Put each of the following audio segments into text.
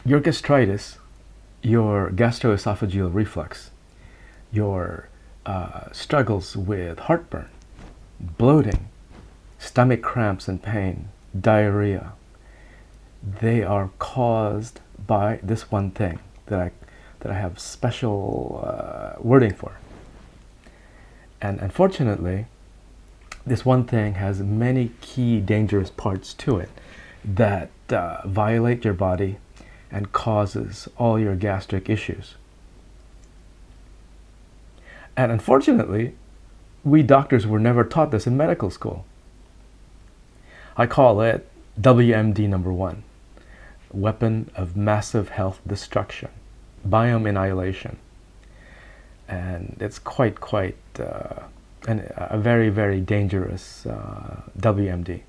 Your gastritis, your gastroesophageal reflux, your struggles with heartburn, bloating, stomach cramps and pain, diarrhea, they are caused by this one thing that I have special wording for. And unfortunately, this one thing has many key dangerous parts to it that violate your body and causes all your gastric issues. And unfortunately, we doctors were never taught this in medical school. I call it WMD number 1, weapon of massive health destruction, biome annihilation. And it's quite a very, very dangerous WMD.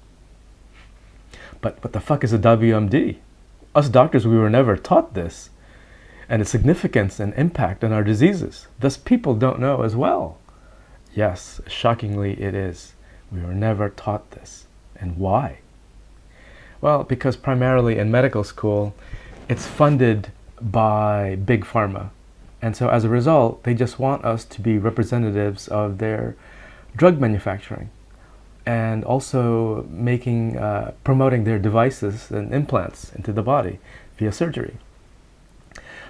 But what the fuck is a WMD? Us doctors, we were never taught this, and its significance and impact on our diseases. Thus, people don't know as well. Yes, shockingly it is. We were never taught this. And why? Well, because primarily in medical school, it's funded by Big Pharma. And so as a result, they just want us to be representatives of their drug manufacturing and also promoting their devices and implants into the body via surgery.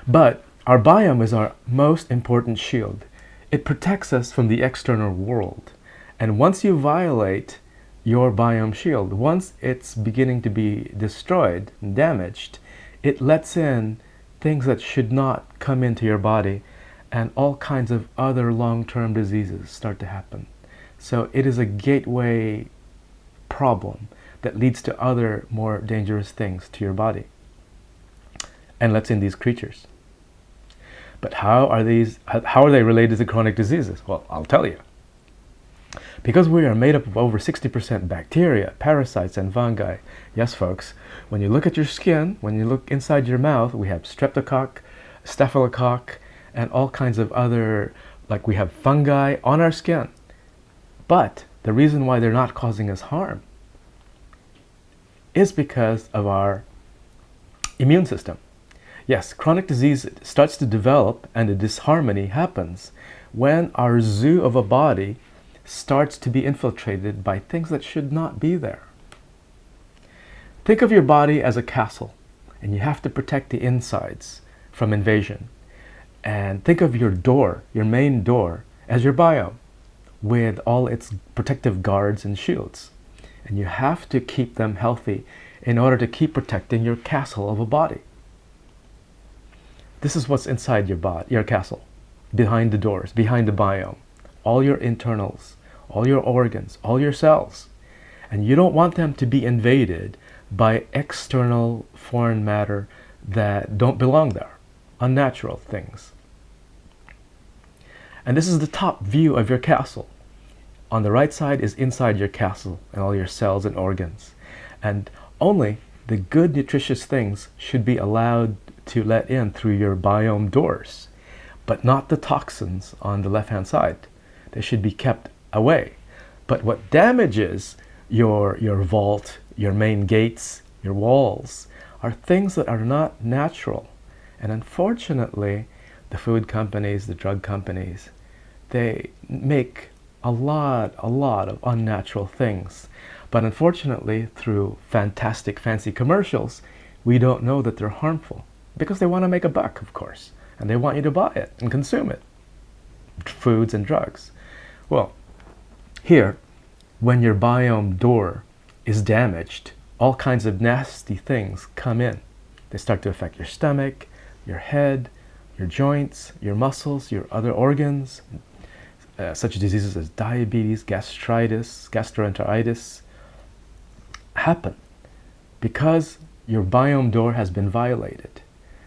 But our biome is our most important shield. It protects us from the external world. And once you violate your biome shield, once it's beginning to be destroyed and damaged, it lets in things that should not come into your body, and all kinds of other long-term diseases start to happen. So it is a gateway problem that leads to other more dangerous things to your body and lets in these creatures. But how are they related to chronic diseases? Well, I'll tell you. Because we are made up of over 60% bacteria, parasites, and fungi. Yes, folks, when you look at your skin, when you look inside your mouth, we have streptococcus, staphylococcus, and all kinds of other, like we have fungi on our skin. But the reason why they're not causing us harm is because of our immune system. Yes, chronic disease starts to develop and a disharmony happens when our zoo of a body starts to be infiltrated by things that should not be there. Think of your body as a castle, and you have to protect the insides from invasion. And think of your door, your main door, as your biome, with all its protective guards and shields. And you have to keep them healthy in order to keep protecting your castle of a body. This is what's inside your castle, behind the doors, behind the biome. All your internals, all your organs, all your cells. And you don't want them to be invaded by external foreign matter that don't belong there, unnatural things. And this is the top view of your castle. On the right side is inside your castle and all your cells and organs. And only the good, nutritious things should be allowed to let in through your biome doors, but not the toxins on the left-hand side. They should be kept away. But what damages your vault, your main gates, your walls, are things that are not natural. And unfortunately, the food companies, the drug companies, they make a lot of unnatural things. But unfortunately, through fantastic, fancy commercials, we don't know that they're harmful because they want to make a buck, of course, and they want you to buy it and consume it. Foods and drugs. Well, here, when your biome door is damaged, all kinds of nasty things come in. They start to affect your stomach, your head, your joints, your muscles, your other organs. Such diseases as diabetes, gastritis, gastroenteritis happen because your biome door has been violated.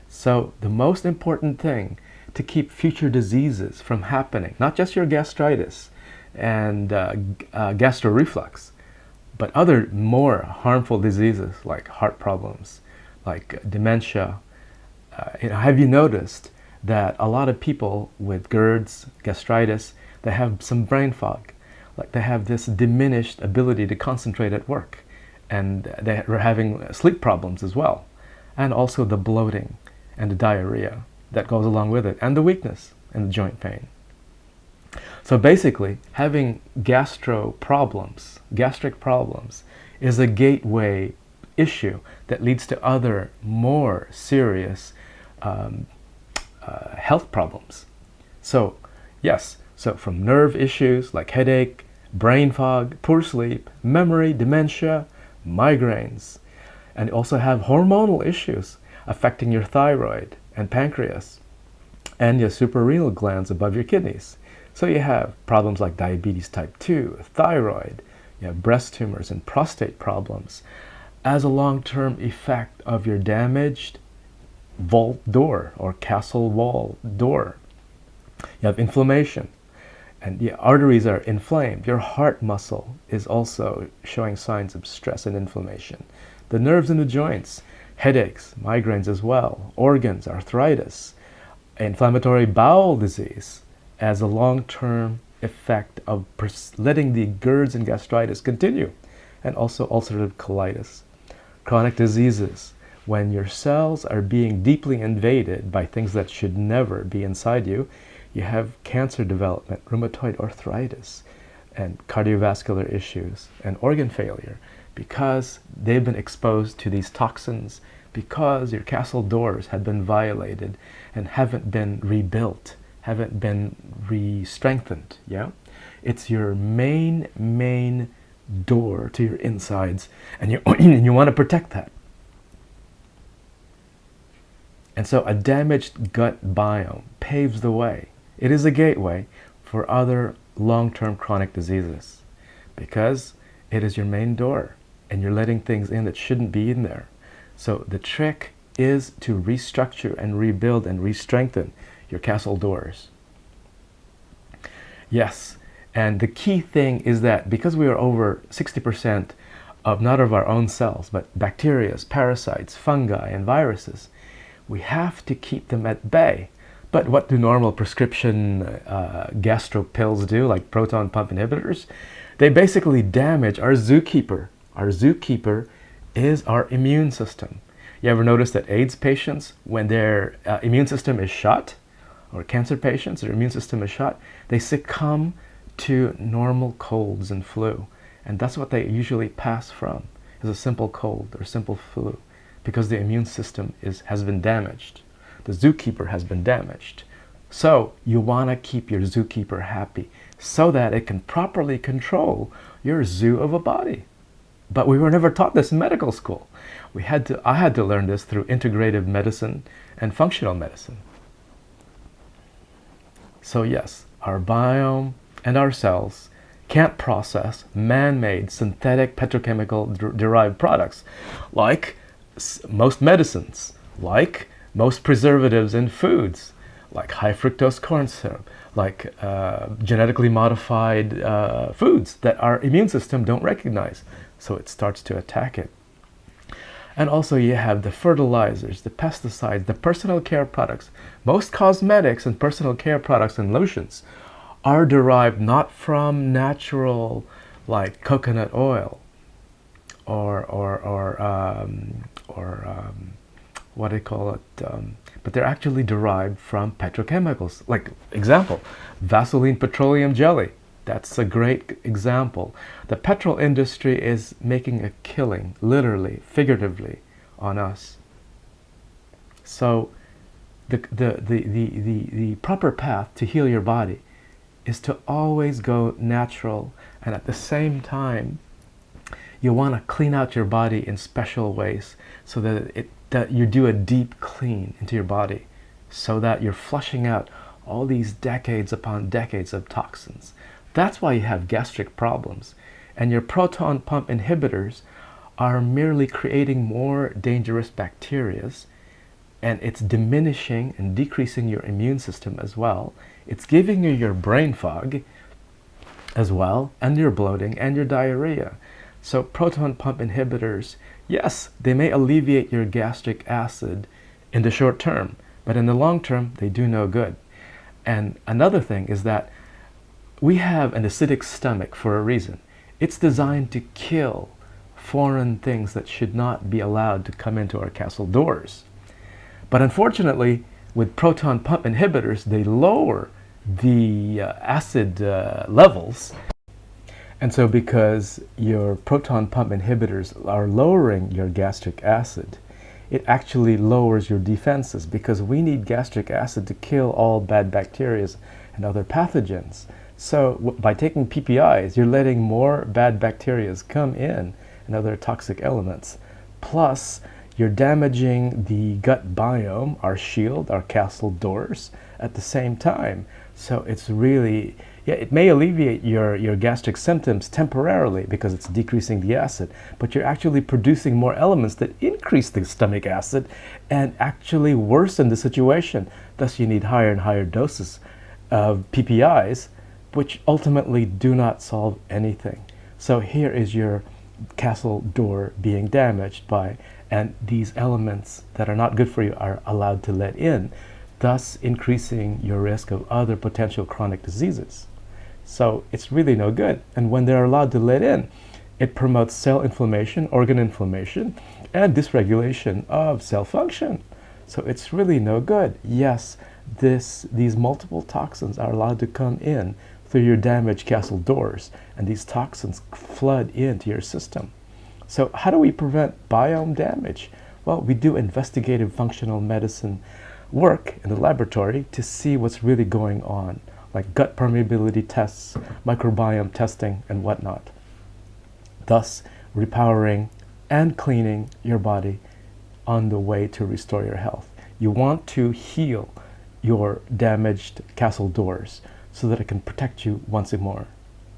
So the most important thing to keep future diseases from happening, not just your gastritis and gastroreflux, but other more harmful diseases like heart problems, like dementia. Have you noticed that a lot of people with Gerds, gastritis, they have some brain fog, like they have this diminished ability to concentrate at work, and they're having sleep problems as well. and also the bloating and the diarrhea that goes along with it, and the weakness and the joint pain. So basically, having gastric problems, is a gateway issue that leads to other more serious health problems. So yes, so from nerve issues like headache, brain fog, poor sleep, memory, dementia, migraines, and you also have hormonal issues affecting your thyroid and pancreas and your suprarenal glands above your kidneys. So you have problems like diabetes type 2, thyroid, you have breast tumors and prostate problems as a long-term effect of your damaged vault door or castle wall door. You have inflammation, and the arteries are inflamed. Your heart muscle is also showing signs of stress and inflammation. The nerves in the joints, headaches, migraines as well, organs, arthritis, inflammatory bowel disease as a long-term effect of letting the Gerds and gastritis continue, and also ulcerative colitis. Chronic diseases, when your cells are being deeply invaded by things that should never be inside you. You have cancer development, rheumatoid arthritis, and cardiovascular issues, and organ failure, because they've been exposed to these toxins, because your castle doors have been violated and haven't been rebuilt, haven't been re-strengthened. Yeah, it's your main door to your insides, and you you want to protect that. And so a damaged gut biome paves the way. It is a gateway for other long-term chronic diseases, because it is your main door and you're letting things in that shouldn't be in there. So the trick is to restructure and rebuild and re-strengthen your castle doors. Yes, and the key thing is that because we are over 60% of not of our own cells, but bacteria, parasites, fungi, and viruses, we have to keep them at bay. But what do normal prescription gastro pills do, like proton pump inhibitors? They basically damage our zookeeper. Our zookeeper is our immune system. You ever notice that AIDS patients, when their immune system is shot, or cancer patients, their immune system is shot, they succumb to normal colds and flu. And that's what they usually pass from, is a simple cold or simple flu, because the immune system has been damaged. The zookeeper has been damaged. So you want to keep your zookeeper happy so that it can properly control your zoo of a body. But we were never taught this in medical school. I had to learn this through integrative medicine and functional medicine. So yes, our biome and our cells can't process man-made synthetic petrochemical derived products like most medicines, like most preservatives in foods, like high fructose corn syrup, like genetically modified foods that our immune system don't recognize, so it starts to attack it. And also you have the fertilizers, the pesticides, the personal care products. Most cosmetics and personal care products and lotions are derived not from natural, like coconut oil or what do you call it? But they're actually derived from petrochemicals. Like example, Vaseline petroleum jelly. That's a great example. The petrol industry is making a killing, literally, figuratively, on us. So the proper path to heal your body is to always go natural, and at the same time you want to clean out your body in special ways so that you do a deep clean into your body, so that you're flushing out all these decades upon decades of toxins. That's why you have gastric problems. And your proton pump inhibitors are merely creating more dangerous bacteria, and it's diminishing and decreasing your immune system as well. It's giving you your brain fog as well, and your bloating and your diarrhea. So proton pump inhibitors, yes, they may alleviate your gastric acid in the short term, but in the long term, they do no good. And another thing is that we have an acidic stomach for a reason. It's designed to kill foreign things that should not be allowed to come into our castle doors. But unfortunately, with proton pump inhibitors, they lower the acid levels. And so because your proton pump inhibitors are lowering your gastric acid, it actually lowers your defenses, because we need gastric acid to kill all bad bacteria and other pathogens. So by taking PPIs, you're letting more bad bacteria come in and other toxic elements. Plus, you're damaging the gut biome, our shield, our castle doors, at the same time. So it's really, yeah, it may alleviate your gastric symptoms temporarily because it's decreasing the acid, but you're actually producing more elements that increase the stomach acid and actually worsen the situation. Thus, you need higher and higher doses of PPIs, which ultimately do not solve anything. So here is your castle door being damaged by, and these elements that are not good for you are allowed to let in, thus increasing your risk of other potential chronic diseases. So it's really no good. And when they're allowed to let in, it promotes cell inflammation, organ inflammation, and dysregulation of cell function. So it's really no good. Yes, these multiple toxins are allowed to come in through your damaged castle doors, and these toxins flood into your system. So how do we prevent biome damage? Well, we do investigative functional medicine work in the laboratory to see what's really going on, like gut permeability tests, microbiome testing, and whatnot. Thus, repowering and cleaning your body on the way to restore your health. You want to heal your damaged castle doors so that it can protect you once more.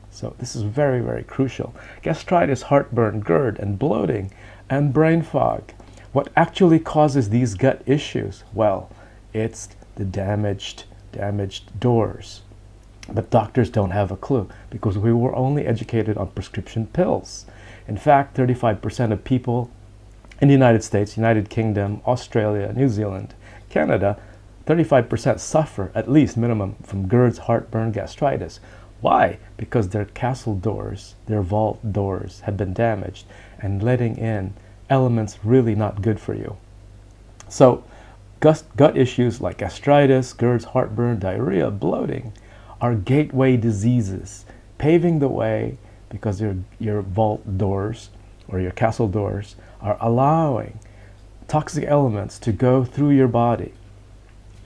So this is very, very crucial. Gastritis, heartburn, GERD, and bloating, and brain fog. What actually causes these gut issues? Well, it's the damaged doors. But doctors don't have a clue because we were only educated on prescription pills. In fact, 35% of people in the United States, United Kingdom, Australia, New Zealand, Canada, 35% suffer, at least minimum, from Gerds, heartburn, gastritis. Why? Because their castle doors, their vault doors have been damaged and letting in elements really not good for you. So gut issues like gastritis, Gerds, heartburn, diarrhea, bloating are gateway diseases, paving the way because your vault doors or your castle doors are allowing toxic elements to go through your body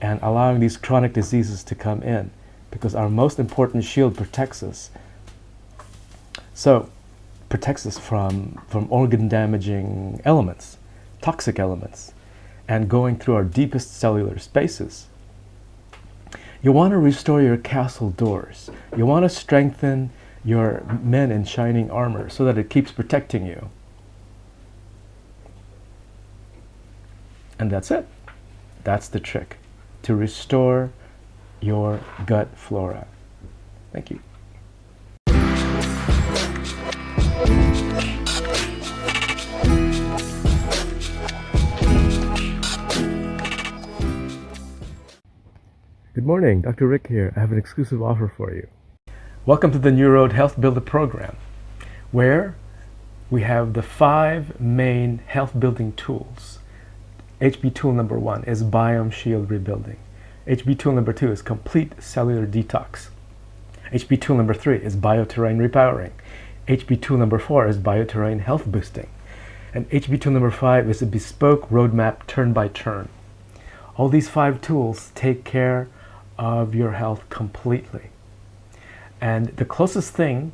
and allowing these chronic diseases to come in, because our most important shield protects us. So, protects us from organ damaging elements, toxic elements, and going through our deepest cellular spaces. You want to restore your castle doors. You want to strengthen your men in shining armor so that it keeps protecting you. And that's it. That's the trick, to restore your gut flora. Thank you. Good morning, Dr. Rick here. I have an exclusive offer for you. Welcome to the NEWROADS Health Builder program, where we have the 5 main health building tools. HB tool number 1 is biome shield rebuilding. HB tool number 2 is complete cellular detox. HB tool number 3 is bioterrain repowering. HB tool number 4 is bioterrain health boosting. And HB tool number 5 is a bespoke roadmap turn by turn. All these 5 tools take care of your health completely. And the closest thing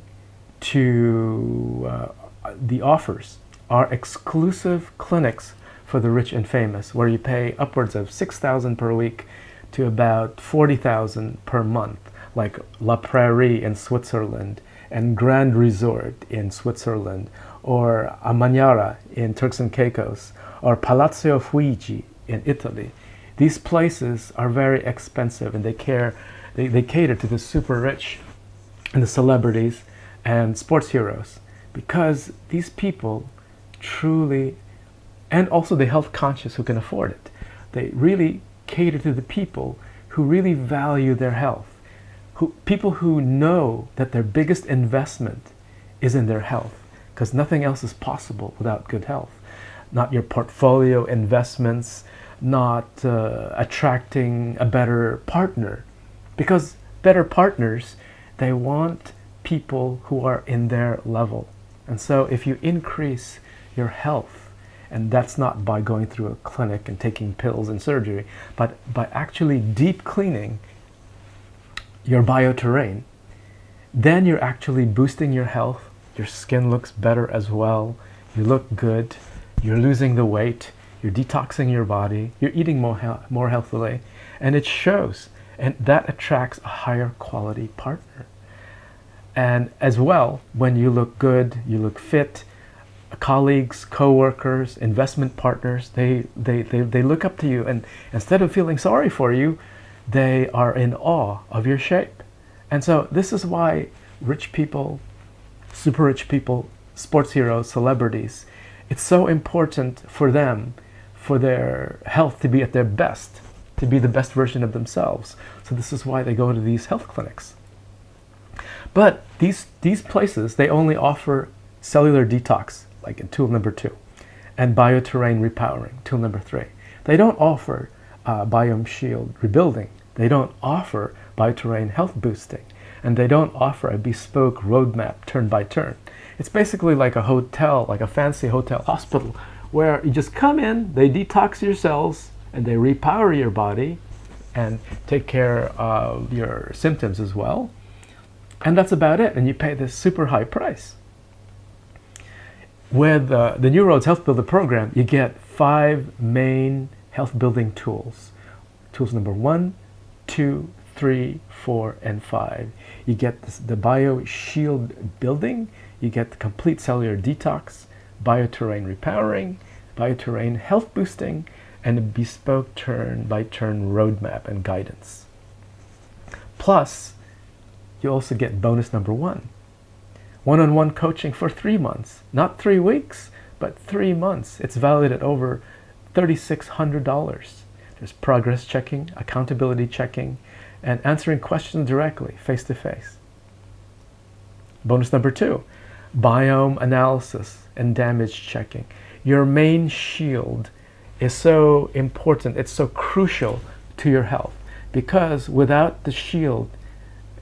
to the offers are exclusive clinics for the rich and famous, where you pay upwards of $6,000 per week to about $40,000 per month, like La Prairie in Switzerland and Grand Resort in Switzerland, or Amaniara in Turks and Caicos, or Palazzo Fuigi in Italy. These places are very expensive, and they cater to the super rich and the celebrities and sports heroes, because these people truly, and also the health conscious who can afford it, they really cater to the people who really value their health, people who know that their biggest investment is in their health, because nothing else is possible without good health. Not your portfolio investments, not attracting a better partner, because better partners, they want people who are in their level. And so if you increase your health, and that's not by going through a clinic and taking pills and surgery, but by actually deep cleaning your bioterrain, then you're actually boosting your health. Your skin looks better as well. You look good. You're losing the weight. You're detoxing your body. You're eating more healthily. And it shows. And that attracts a higher quality partner. And as well, when you look good, you look fit, colleagues, co-workers, investment partners, they look up to you, and instead of feeling sorry for you, they are in awe of your shape. And so this is why rich people, super rich people, sports heroes, celebrities, it's so important for them, for their health to be at their best, to be the best version of themselves. So this is why they go to these health clinics. But these places, they only offer cellular detox, like in tool number 2, and bioterrain repowering, tool number 3. They don't offer biome shield rebuilding. They don't offer bioterrain health boosting. And they don't offer a bespoke roadmap turn by turn. It's basically like a hotel, like a fancy hotel hospital, where you just come in, they detox your cells, and they repower your body and take care of your symptoms as well. And that's about it. And you pay this super high price. With the NEWROADS Health Builder program, you get 5 main health building tools. Tools number 1, 2, 3, 4, and 5. You get the bio shield building, you get the complete cellular detox, bioterrain repowering, bioterrain health boosting, and a bespoke turn-by-turn roadmap and guidance. Plus, you also get bonus number 1. One-on-one coaching for 3 months. Not 3 weeks, but 3 months. It's valued at over $3,600. There's progress checking, accountability checking, and answering questions directly, face-to-face. Bonus number 2, biome analysis and damage checking. Your main shield is so important, it's so crucial to your health, because without the shield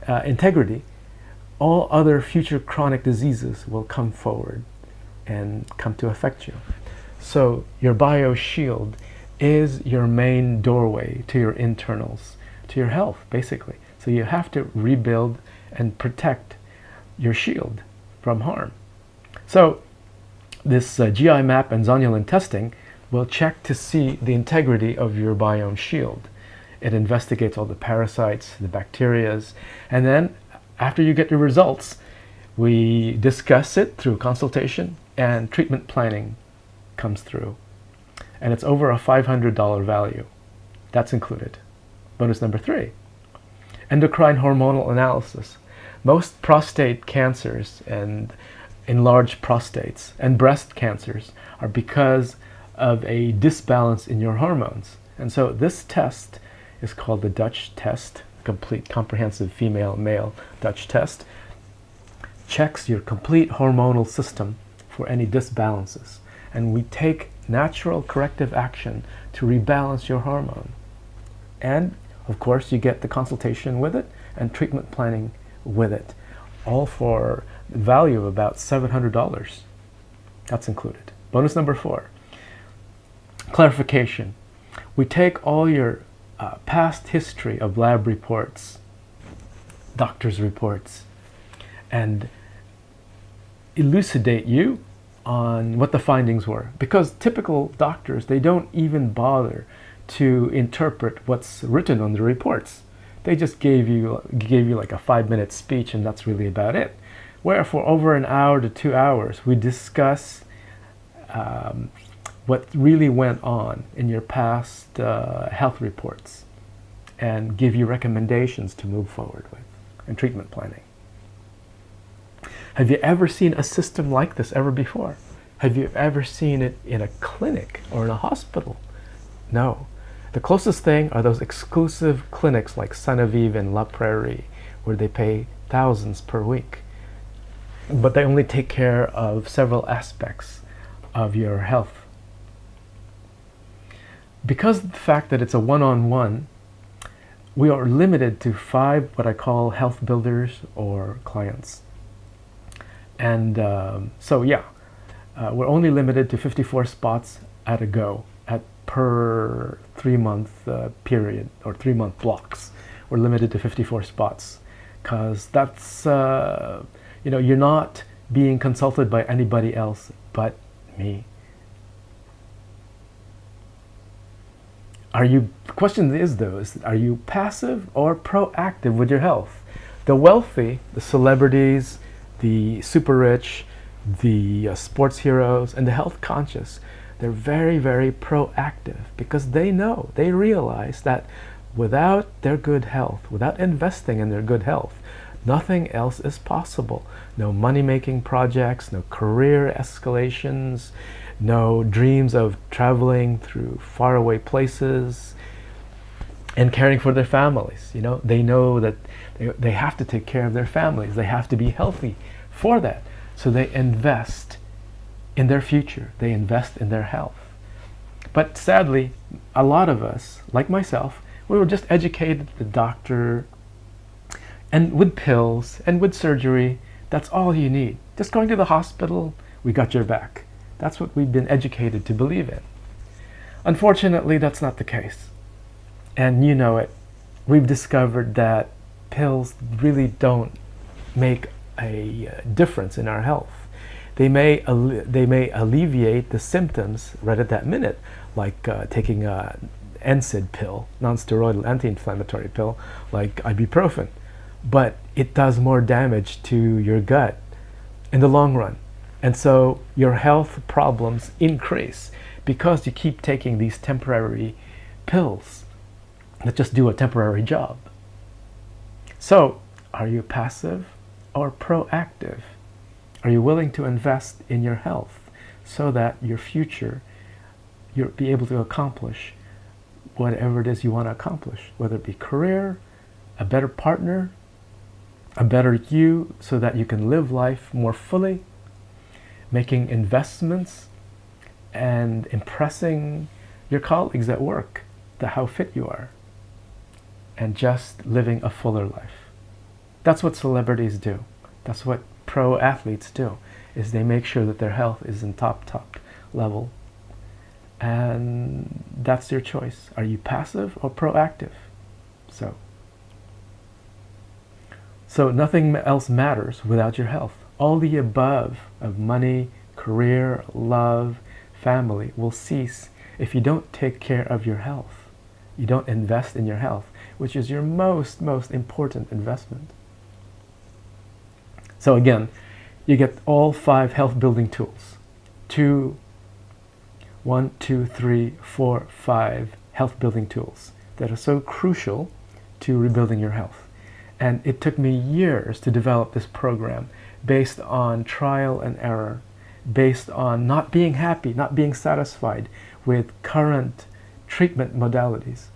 integrity, all other future chronic diseases will come forward and come to affect you. So your bio shield is your main doorway to your internals, to your health, basically. So you have to rebuild and protect your shield from harm. So this GI map and zonulin testing will check to see the integrity of your biome shield. It investigates all the parasites, the bacterias, and then after you get your results, we discuss it through consultation, and treatment planning comes through. And it's over a $500 value. That's included. Bonus number 3, endocrine hormonal analysis. Most prostate cancers and enlarged prostates and breast cancers are because of a disbalance in your hormones. And so this test is called the Dutch test, complete comprehensive female-male Dutch test. Checks your complete hormonal system for any disbalances. And we take natural corrective action to rebalance your hormone. And of course you get the consultation with it and treatment planning with it, all for the value of about $700. That's included. Bonus number 4, clarification. We take all your past history of lab reports, doctor's reports, and elucidate you on what the findings were. Because typical doctors, they don't even bother to interpret what's written on the reports. They just gave you like a 5-minute speech, and that's really about it. Where for over an hour to 2 hours, we discuss what really went on in your past health reports and give you recommendations to move forward with and treatment planning. Have you ever seen a system like this ever before? Have you ever seen it in a clinic or in a hospital? No. The closest thing are those exclusive clinics like Saint-Aviv and La Prairie, where they pay thousands per week. but they only take care of several aspects of your health. Because of the fact that it's a one-on-one, we are limited to 5 what I call health builders or clients. And we're only limited to 54 spots at a go per 3-month period, or 3-month blocks. We're limited to 54 spots because that's, you're not being consulted by anybody else but me. The question is though, are you passive or proactive with your health? The wealthy, the celebrities, the super rich, the sports heroes, and the health conscious, they're very, very proactive because they realize that without their good health, without investing in their good health, nothing else is possible. No money-making projects, no career escalations, no dreams of traveling through faraway places and caring for their families. They know that they have to take care of their families. They have to be healthy for that. So they invest in their future. They invest in their health. But sadly, a lot of us, like myself, we were just educated at the doctor and with pills and with surgery. That's all you need. Just going to the hospital, we got your back. That's what we've been educated to believe in. Unfortunately, that's not the case. And you know it. We've discovered that pills really don't make a difference in our health. They may alleviate the symptoms right at that minute, like taking an NSAID pill, non-steroidal anti-inflammatory pill, like ibuprofen. But it does more damage to your gut in the long run. And so your health problems increase because you keep taking these temporary pills that just do a temporary job. So, are you passive or proactive? Are you willing to invest in your health so that your future, you'll be able to accomplish whatever it is you want to accomplish, whether it be career, a better partner, a better you, so that you can live life more fully, making investments and impressing your colleagues at work how fit you are, and just living a fuller life. That's what celebrities do. That's what pro athletes do, is they make sure that their health is in top level. And that's your choice. Are you passive or proactive? So nothing else matters without your health. All the above of money, career, love, family will cease if you don't take care of your health. You don't invest in your health, which is your most important investment. So again, you get all 5 health building tools. 1, 2, 3, 4, 5 health building tools that are so crucial to rebuilding your health. And it took me years to develop this program based on trial and error, based on not being happy, not being satisfied with current treatment modalities.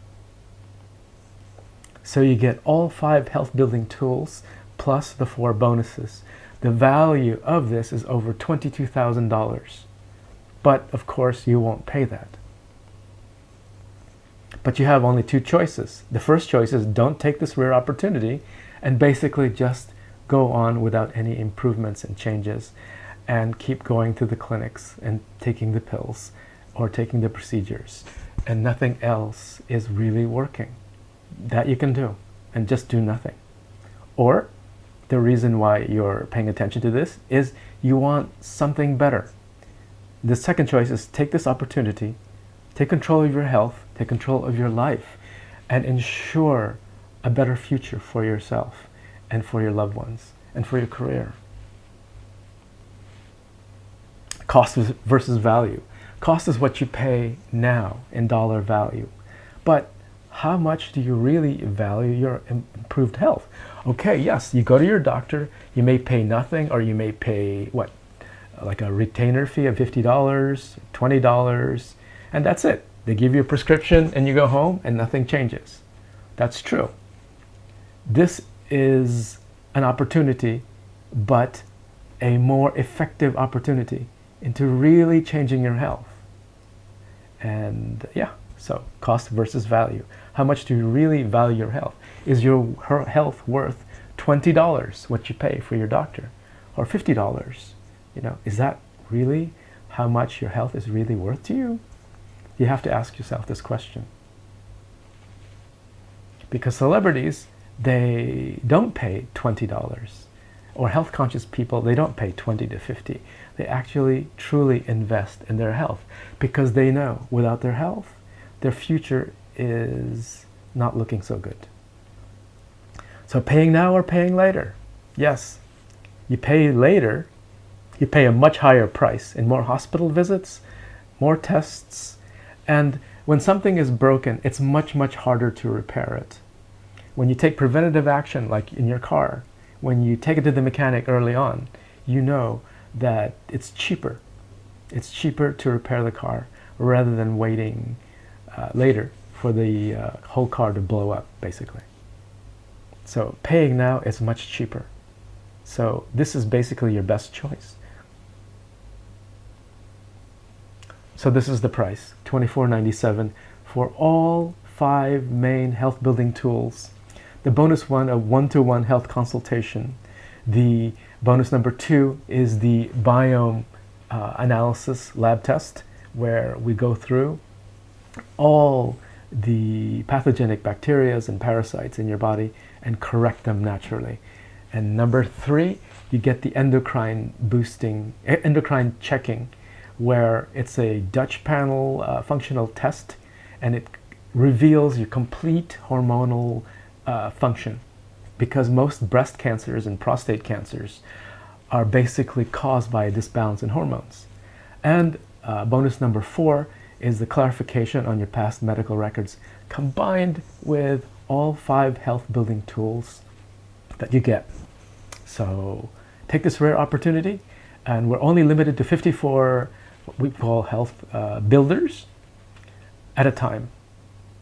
So you get all 5 health building tools plus the 4 bonuses. The value of this is over $22,000. But of course you won't pay that. But you have only 2 choices. The first choice is don't take this rare opportunity and basically just go on without any improvements and changes and keep going to the clinics and taking the pills or taking the procedures, and nothing else is really working. That you can do, and just do nothing. Or the reason why you're paying attention to this is you want something better. The second choice is take this opportunity, take control of your health, take control of your life, and ensure a better future for yourself and for your loved ones and for your career. Cost versus value. Cost is what you pay now in dollar value. But how much do you really value your improved health? Okay, yes, you go to your doctor, you may pay nothing, or you may pay, like a retainer fee of $50, $20, and that's it. They give you a prescription and you go home and nothing changes. That's true. This is an opportunity, but a more effective opportunity into really changing your health. And yeah, so cost versus value. How much do you really value your health? Is your health worth $20, what you pay for your doctor, or $50? You know, is that really how much your health is really worth to you? You have to ask yourself this question. Because celebrities, they don't pay $20. Or health conscious people, they don't pay 20 to 50. They actually truly invest in their health because they know without their health, their future is not looking so good. So paying now or paying later? Yes, you pay later, you pay a much higher price in more hospital visits, more tests, and when something is broken, it's much, much harder to repair it. When you take preventative action, like in your car, when you take it to the mechanic early on, you know that it's cheaper. It's cheaper to repair the car rather than waiting later for the whole car to blow up, basically. So paying now is much cheaper. So this is basically your best choice. So this is the price, $24.97 for all 5 main health building tools. The bonus one, a 1-to-1 health consultation. The bonus number 2 is the biome analysis lab test, where we go through all the pathogenic bacteria and parasites in your body and correct them naturally. And number 3, you get the endocrine checking, where it's a Dutch panel functional test, and it reveals your complete hormonal function, because most breast cancers and prostate cancers are basically caused by a disbalance in hormones. And bonus number 4 is the clarification on your past medical records, combined with all 5 health building tools that you get. So take this rare opportunity, and we're only limited to 54 what we call health builders at a time.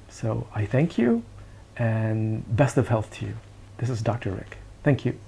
So I thank you, and best of health to you. This is Dr. Rick. Thank you.